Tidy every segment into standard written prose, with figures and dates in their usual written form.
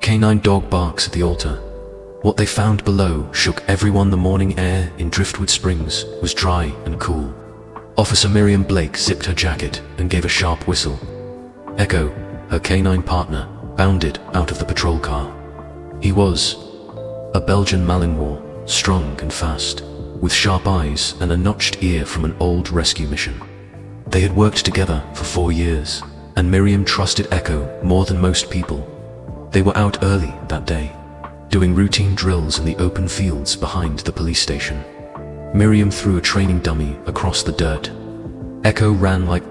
canine dog barks at the altar. What they found below shook everyone. The morning air in Driftwood Springs was dry and cool. Officer Miriam Blake zipped her jacket and gave a sharp whistle. Echo, her canine partner, bounded out of the patrol car. He was a Belgian Malinois, strong and fast, with sharp eyes and a notched ear from an old rescue mission. They had worked together for 4 years, and Miriam trusted Echo more than most people. They were out early that day, doing routine drills in the open fields behind the police station. Miriam threw a training dummy across the dirt. Echo ran like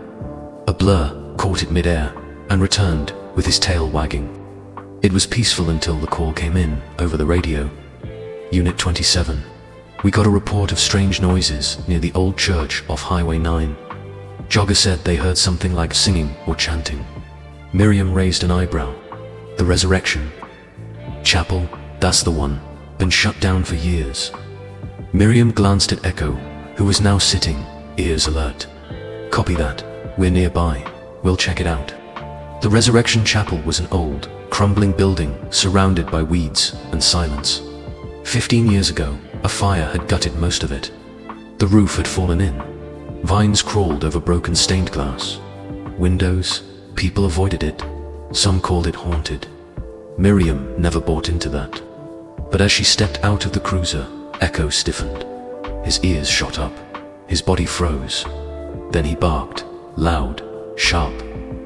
a blur, caught it mid-air, and returned with his tail wagging. It was peaceful until the call came in over the radio. Unit 27. We got a report of strange noises near the old church off Highway 9. Jogger said they heard something like singing or chanting. Miriam raised an eyebrow. The Resurrection Chapel, that's the one. Been shut down for years. Miriam glanced at Echo, who was now sitting, ears alert. Copy that. We're nearby. We'll check it out. The Resurrection Chapel was an old, crumbling building surrounded by weeds and silence. 15 years ago, a fire had gutted most of it. The roof had fallen in. Vines crawled over broken stained glass. Windows, people avoided it. Some called it haunted. Miriam never bought into that. But as she stepped out of the cruiser, Echo stiffened. His ears shot up. His body froze. Then he barked, loud, sharp,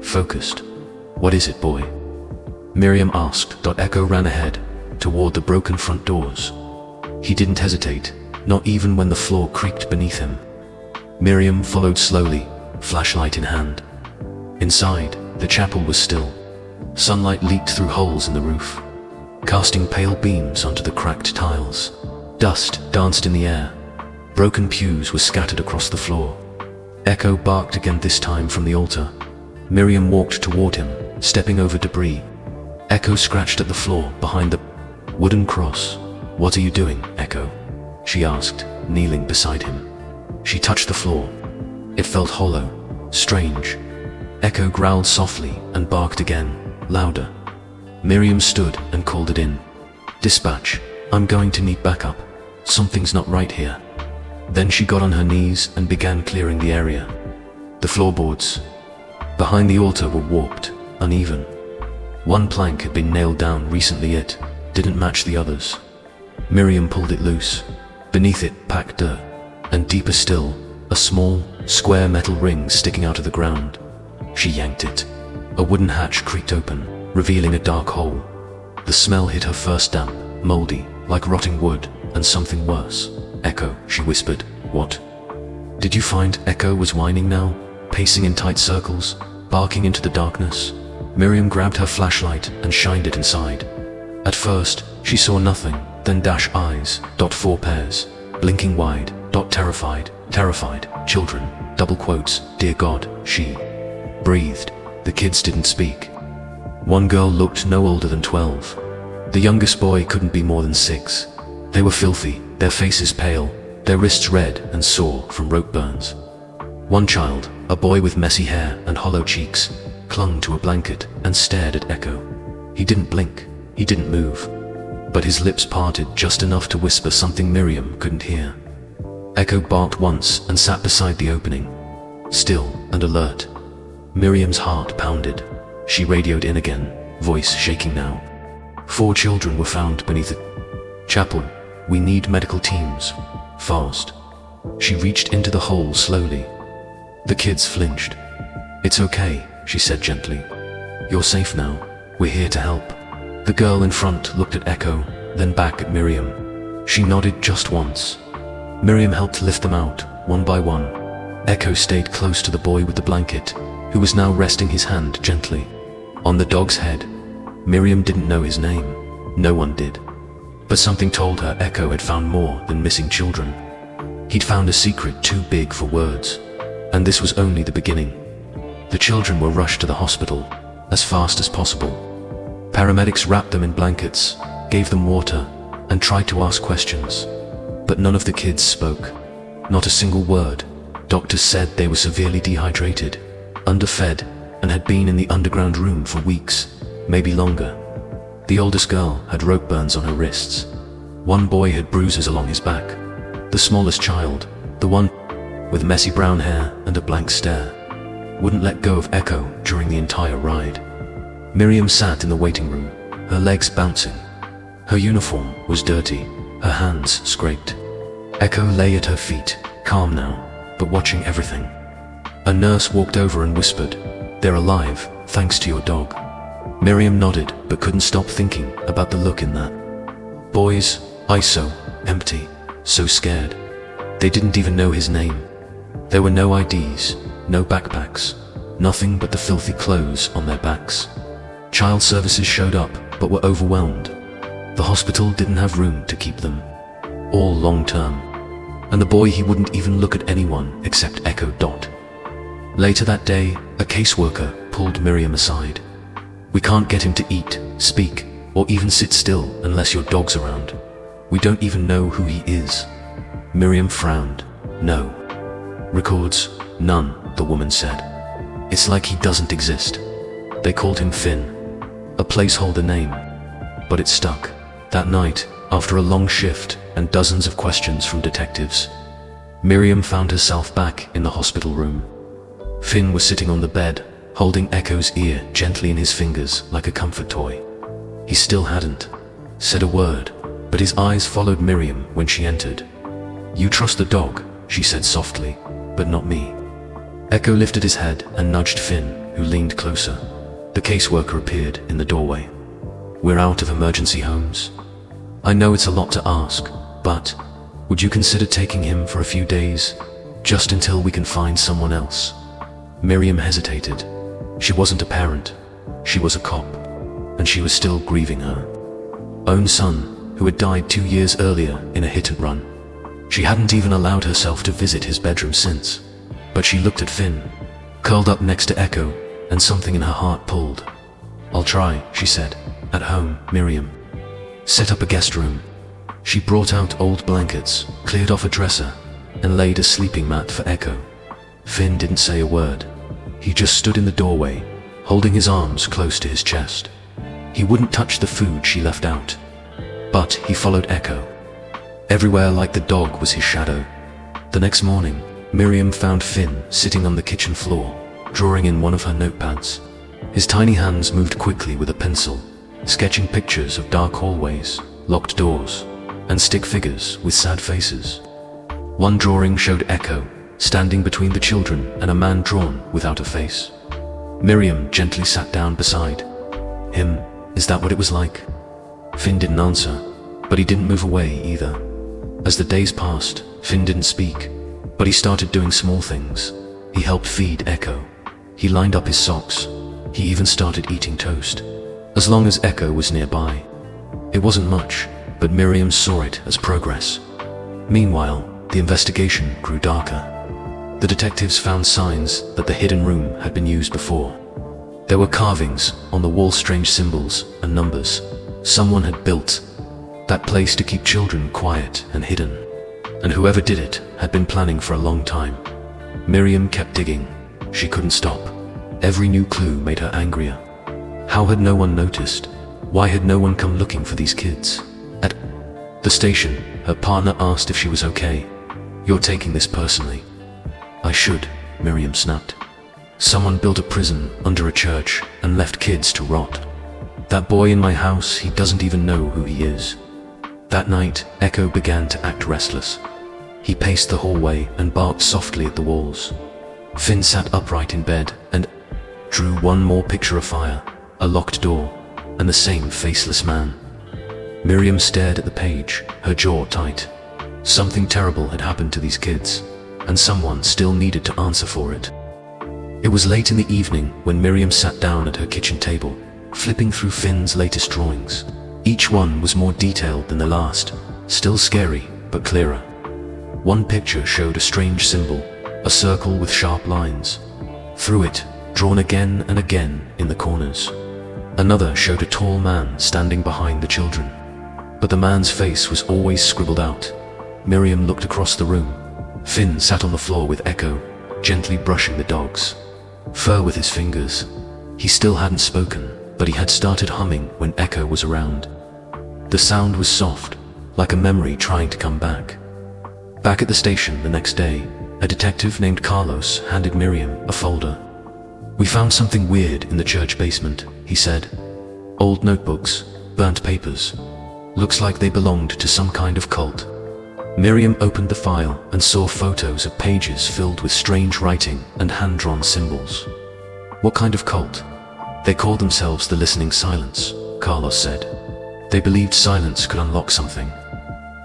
focused. What is it, boy? Miriam asked. Echo ran ahead, toward the broken front doors. He didn't hesitate, not even when the floor creaked beneath him. Miriam followed slowly, flashlight in hand. Inside, the chapel was still. Sunlight leaked through holes in the roof, casting pale beams onto the cracked tiles. Dust danced in the air. Broken pews were scattered across the floor. Echo barked again, this time from the altar. Miriam walked toward him, stepping over debris. Echo scratched at the floor behind the wooden cross. What are you doing, Echo? She asked, kneeling beside him. She touched the floor. It felt hollow, strange. Echo growled softly and barked again, louder. Miriam stood and called it in. Dispatch, I'm going to need backup. Something's not right here. Then she got on her knees and began clearing the area. The floorboards behind the altar were warped, uneven. One plank had been nailed down recently. It didn't match the others. Miriam pulled it loose. Beneath it, packed dirt, and deeper still, a small, square metal ring sticking out of the ground. She yanked it. A wooden hatch creaked open, revealing a dark hole. The smell hit her first, damp, moldy, like rotting wood, and something worse. Echo, she whispered. What? Did you find? Echo was whining now, pacing in tight circles, barking into the darkness. Miriam grabbed her flashlight and shined it inside. At first, she saw nothing, then dash eyes, 4 pairs, blinking wide, terrified, children, double quotes, dear God, she breathed. The kids didn't speak. One girl looked no older than 12. The youngest boy couldn't be more than 6. They were filthy, their faces pale, their wrists red and sore from rope burns. One child, a boy with messy hair and hollow cheeks, clung to a blanket and stared at Echo. He didn't blink, he didn't move, but his lips parted just enough to whisper something Miriam couldn't hear. Echo barked once and sat beside the opening, still and alert. Miriam's heart pounded. She radioed in again, voice shaking now. 4 children were found beneath the chapel. We need medical teams. Fast. She reached into the hole slowly. The kids flinched. It's okay, she said gently. You're safe now. We're here to help. The girl in front looked at Echo, then back at Miriam. She nodded just once. Miriam helped lift them out, one by one. Echo stayed close to the boy with the blanket, who was now resting his hand gently on the dog's head. Miriam didn't know his name. No one did. But something told her Echo had found more than missing children. He'd found a secret too big for words. And this was only the beginning. The children were rushed to the hospital as fast as possible. Paramedics wrapped them in blankets, gave them water, and tried to ask questions. But none of the kids spoke. Not a single word. Doctors said they were severely dehydrated, underfed, and had been in the underground room for weeks, maybe longer. The oldest girl had rope burns on her wrists. One boy had bruises along his back. The smallest child, the one with messy brown hair and a blank stare, wouldn't let go of Echo during the entire ride. Miriam sat in the waiting room, her legs bouncing. Her uniform was dirty, her hands scraped. Echo lay at her feet, calm now, but watching everything. A nurse walked over and whispered, "They're alive, thanks to your dog." Miriam nodded, but couldn't stop thinking about the look in that boy's eyes, so empty, so scared. They didn't even know his name. There were no IDs, no backpacks, nothing but the filthy clothes on their backs. Child services showed up, but were overwhelmed. The hospital didn't have room to keep them, all long-term. And the boy, he wouldn't even look at anyone except Echo. Later that day, a caseworker pulled Miriam aside. "We can't get him to eat, speak, or even sit still unless your dog's around. We don't even know who he is." Miriam frowned. "No. Records? None," the woman said. "It's like he doesn't exist. They called him Finn. A placeholder name. But it stuck." That night, after a long shift and dozens of questions from detectives, Miriam found herself back in the hospital room. Finn was sitting on the bed, holding Echo's ear gently in his fingers like a comfort toy. He still hadn't said a word, but his eyes followed Miriam when she entered. "You trust the dog," she said softly, "but not me." Echo lifted his head and nudged Finn, who leaned closer. The caseworker appeared in the doorway. "We're out of emergency homes. I know it's a lot to ask, but would you consider taking him for a few days, just until we can find someone else?" Miriam hesitated. She wasn't a parent, she was a cop, and she was still grieving her own son, who had died 2 years earlier in a hit and run. She hadn't even allowed herself to visit his bedroom since. But she looked at Finn, curled up next to Echo, and something in her heart pulled. "I'll try," she said. "At home, Miriam. Set up a guest room." She brought out old blankets, cleared off a dresser, and laid a sleeping mat for Echo. Finn didn't say a word. He just stood in the doorway, holding his arms close to his chest. He wouldn't touch the food she left out. But he followed Echo. Everywhere like the dog was his shadow. The next morning, Miriam found Finn sitting on the kitchen floor, drawing in one of her notepads. His tiny hands moved quickly with a pencil, sketching pictures of dark hallways, locked doors, and stick figures with sad faces. One drawing showed Echo standing between the children and a man drawn without a face. Miriam gently sat down beside him. "Is that what it was like?" Finn didn't answer, but he didn't move away either. As the days passed, Finn didn't speak, but he started doing small things. He helped feed Echo. He lined up his socks. He even started eating toast, as long as Echo was nearby. It wasn't much, but Miriam saw it as progress. Meanwhile, the investigation grew darker. The detectives found signs that the hidden room had been used before. There were carvings on the wall, strange symbols and numbers. Someone had built that place to keep children quiet and hidden. And whoever did it had been planning for a long time. Miriam kept digging. She couldn't stop. Every new clue made her angrier. How had no one noticed? Why had no one come looking for these kids? At the station, her partner asked if she was okay. "You're taking this personally." "I should," Miriam snapped. "Someone built a prison under a church and left kids to rot. That boy in my house, he doesn't even know who he is." That night, Echo began to act restless. He paced the hallway and barked softly at the walls. Finn sat upright in bed and drew one more picture of fire, a locked door, and the same faceless man. Miriam stared at the page, her jaw tight. Something terrible had happened to these kids, and someone still needed to answer for it. It was late in the evening when Miriam sat down at her kitchen table, flipping through Finn's latest drawings. Each one was more detailed than the last, still scary, but clearer. One picture showed a strange symbol, a circle with sharp lines. Through it, drawn again and again in the corners. Another showed a tall man standing behind the children. But the man's face was always scribbled out. Miriam looked across the room. Finn sat on the floor with Echo, gently brushing the dog's fur with his fingers. He still hadn't spoken. but he had started humming when Echo was around. The sound was soft, like a memory trying to come back. Back at the station the next day, a detective named Carlos handed Miriam a folder. "We found something weird in the church basement," he said. "Old notebooks, burnt papers. Looks like they belonged to some kind of cult." Miriam opened the file and saw photos of pages filled with strange writing and hand-drawn symbols. "What kind of cult?" "They called themselves the Listening Silence," Carlos said. "They believed silence could unlock something.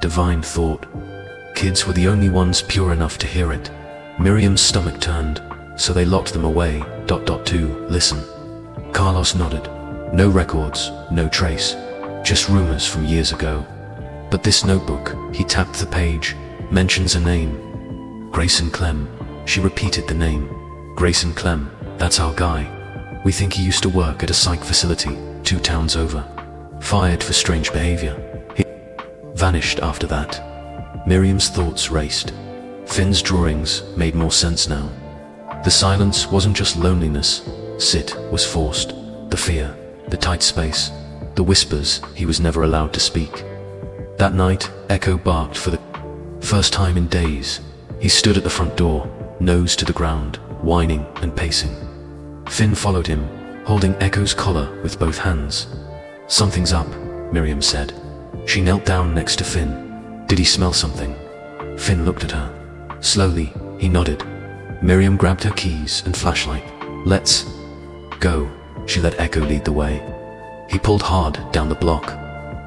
Divine thought. Kids were the only ones pure enough to hear it." Miriam's stomach turned. "So they locked them away, to listen." Carlos nodded. "No records, no trace. Just rumors from years ago. But this notebook," he tapped the page, "mentions a name. Grayson Clem." She repeated the name. "Grayson Clem, that's our guy. We think he used to work at a psych facility 2 towns over. Fired for strange behavior. He vanished after that." Miriam's thoughts raced. Finn's drawings made more sense now. The silence wasn't just loneliness. It was forced. The fear, the tight space, the whispers he was never allowed to speak. That night, Echo barked for the first time in days. He stood at the front door, nose to the ground, whining and pacing. Finn followed him, holding Echo's collar with both hands. "Something's up," Miriam said. She knelt down next to Finn. "Did he smell something?" Finn looked at her. Slowly, he nodded. Miriam grabbed her keys and flashlight. "Let's go." She let Echo lead the way. He pulled hard down the block,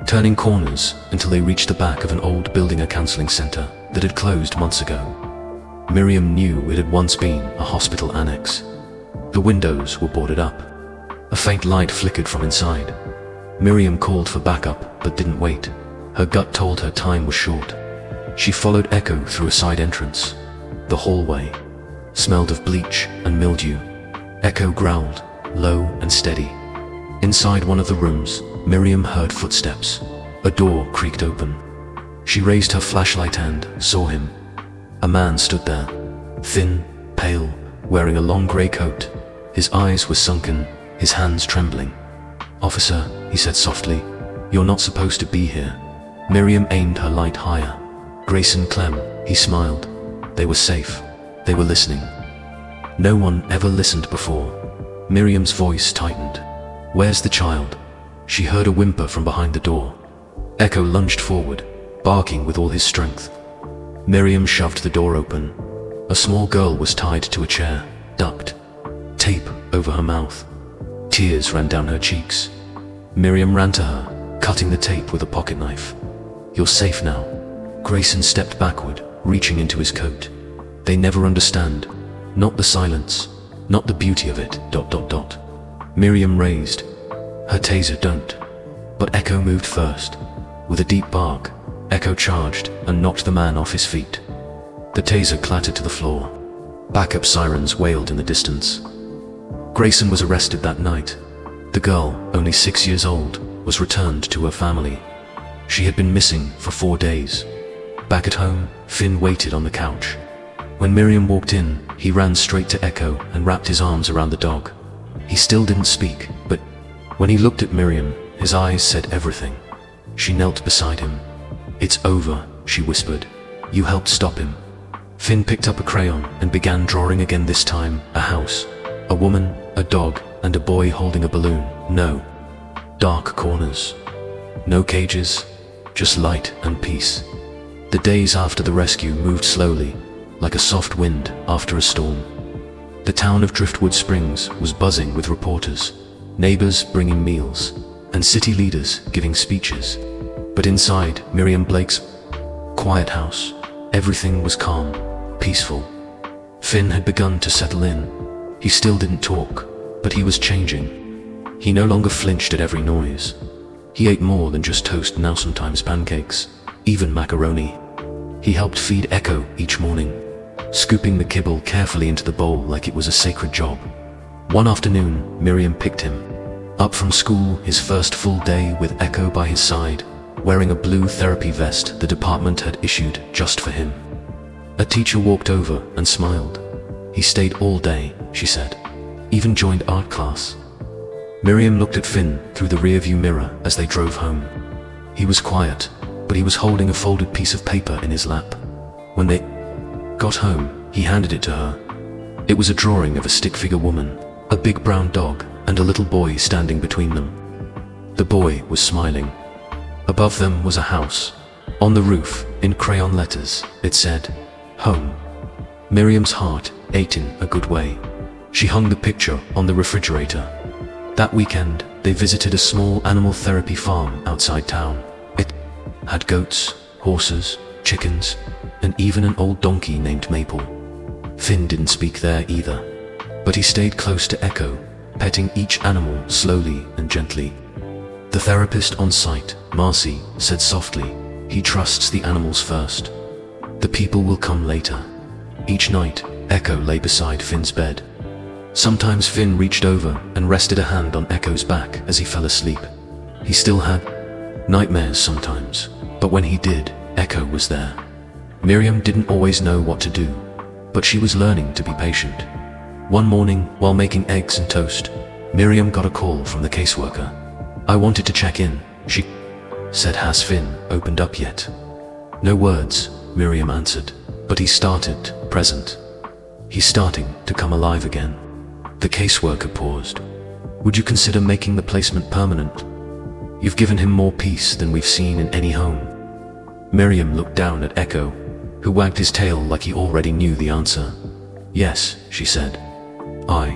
turning corners until they reached the back of an old building, a counseling center that had closed months ago. Miriam knew it had once been a hospital annex. The windows were boarded up. A faint light flickered from inside. Miriam called for backup but didn't wait. Her gut told her time was short. She followed Echo through a side entrance. The hallway smelled of bleach and mildew. Echo growled, low and steady. Inside one of the rooms, Miriam heard footsteps. A door creaked open. She raised her flashlight and saw him. A man stood there, thin, pale, wearing a long grey coat. His eyes were sunken, his hands trembling. "Officer," he said softly, "you're not supposed to be here." Miriam aimed her light higher. "Grayson Clem," he smiled. They were safe. They were listening. No one ever listened before. Miriam's voice tightened. "Where's the child?" She heard a whimper from behind the door. Echo lunged forward, barking with all his strength. Miriam shoved the door open. A small girl was tied to a chair, ducked, tape over her mouth. Tears ran down her cheeks. Miriam ran to her, cutting the tape with a pocket knife. "You're safe now." Grayson stepped backward, reaching into his coat. "They never understand. Not the silence, not the beauty of it, Miriam raised her taser. "Don't." But Echo moved first. With a deep bark, Echo charged and knocked the man off his feet. The taser clattered to the floor. Backup sirens wailed in the distance. Grayson was arrested that night. The girl, only 6 years old, was returned to her family. She had been missing for 4 days. Back at home, Finn waited on the couch. When Miriam walked in, he ran straight to Echo and wrapped his arms around the dog. He still didn't speak, but when he looked at Miriam, his eyes said everything. She knelt beside him. "It's over," she whispered. "You helped stop him." Finn picked up a crayon and began drawing again, this time a house, a woman, a dog, and a boy holding a balloon. No dark corners, no cages, just light and peace. The days after the rescue moved slowly, like a soft wind after a storm. The town of Driftwood Springs was buzzing with reporters, neighbors bringing meals, and city leaders giving speeches. But inside Miriam Blake's quiet house, everything was calm, peaceful. Finn had begun to settle in. He still didn't talk, but he was changing. He no longer flinched at every noise. He ate more than just toast, now sometimes pancakes, even macaroni. He helped feed Echo each morning, scooping the kibble carefully into the bowl like it was a sacred job. One afternoon, Miriam picked him up from school, his first full day with Echo by his side, wearing a blue therapy vest the department had issued just for him. A teacher walked over and smiled. "He stayed all day," she said. "Even joined art class." Miriam looked at Finn through the rearview mirror as they drove home. He was quiet, but he was holding a folded piece of paper in his lap. When they got home, he handed it to her. It was a drawing of a stick-figure woman, a big brown dog, and a little boy standing between them. The boy was smiling. Above them was a house. On the roof, in crayon letters, it said, "Home." Miriam's heart ached in a good way. She hung the picture on the refrigerator. That weekend, they visited a small animal therapy farm outside town. It had goats, horses, chickens, and even an old donkey named Maple. Finn didn't speak there either, but he stayed close to Echo, petting each animal slowly and gently. The therapist on site, Marcy, said softly, "He trusts the animals first. The people will come later." Each night, Echo lay beside Finn's bed. Sometimes Finn reached over and rested a hand on Echo's back as he fell asleep. He still had nightmares sometimes, but when he did, Echo was there. Miriam didn't always know what to do, but she was learning to be patient. One morning, while making eggs and toast, Miriam got a call from the caseworker. "I wanted to check in," she said. "Has Finn opened up yet?" "No words," Miriam answered, "but he started present. He's starting to come alive again." The caseworker paused. "Would you consider making the placement permanent? You've given him more peace than we've seen in any home." Miriam looked down at Echo, who wagged his tail like he already knew the answer. "Yes," she said. "I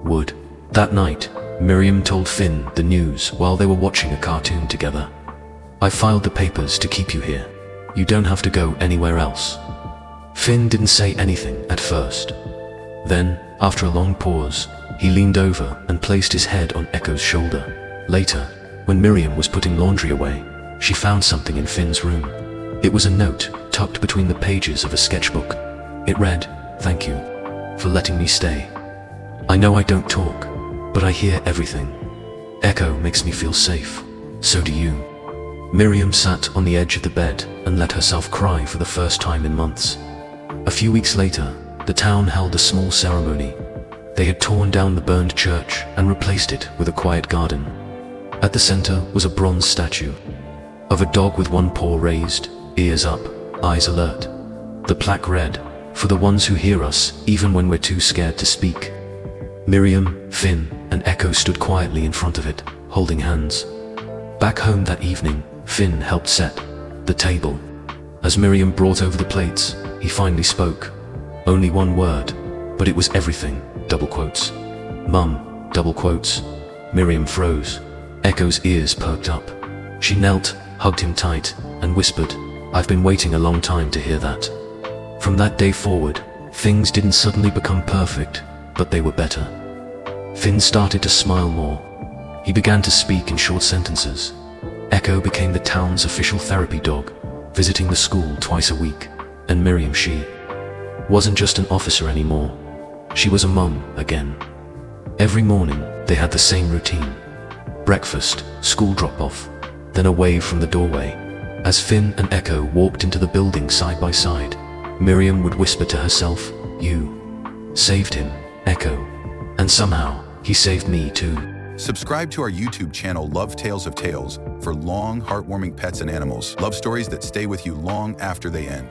would." That night, Miriam told Finn the news while they were watching a cartoon together. "I filed the papers to keep you here. You don't have to go anywhere else." Finn didn't say anything at first. Then, after a long pause, he leaned over and placed his head on Echo's shoulder. Later, when Miriam was putting laundry away, she found something in Finn's room. It was a note tucked between the pages of a sketchbook. It read, "Thank you for letting me stay. I know I don't talk, but I hear everything. Echo makes me feel safe. So do you." Miriam sat on the edge of the bed and let herself cry for the first time in months. A few weeks later, the town held a small ceremony. They had torn down the burned church and replaced it with a quiet garden. At the center was a bronze statue of a dog with one paw raised, ears up, eyes alert. The plaque read, "For the ones who hear us, even when we're too scared to speak." Miriam, Finn, and Echo stood quietly in front of it, holding hands. Back home that evening, Finn helped set the table. As Miriam brought over the plates, he finally spoke. Only one word, but it was everything, double quotes. "Mum," double quotes. Miriam froze. Echo's ears perked up. She knelt, hugged him tight, and whispered, "I've been waiting a long time to hear that." From that day forward, things didn't suddenly become perfect, but they were better. Finn started to smile more. He began to speak in short sentences. Echo became the town's official therapy dog, visiting the school twice a week, and Miriam, she wasn't just an officer anymore. She was a mum again. Every morning, they had the same routine. Breakfast, school drop-off, then a wave from the doorway. As Finn and Echo walked into the building side by side, Miriam would whisper to herself, "You saved him, Echo. And somehow, he saved me too." Subscribe to our YouTube channel, Love Tales of Tales, for long, heartwarming pets and animals. Love stories that stay with you long after they end.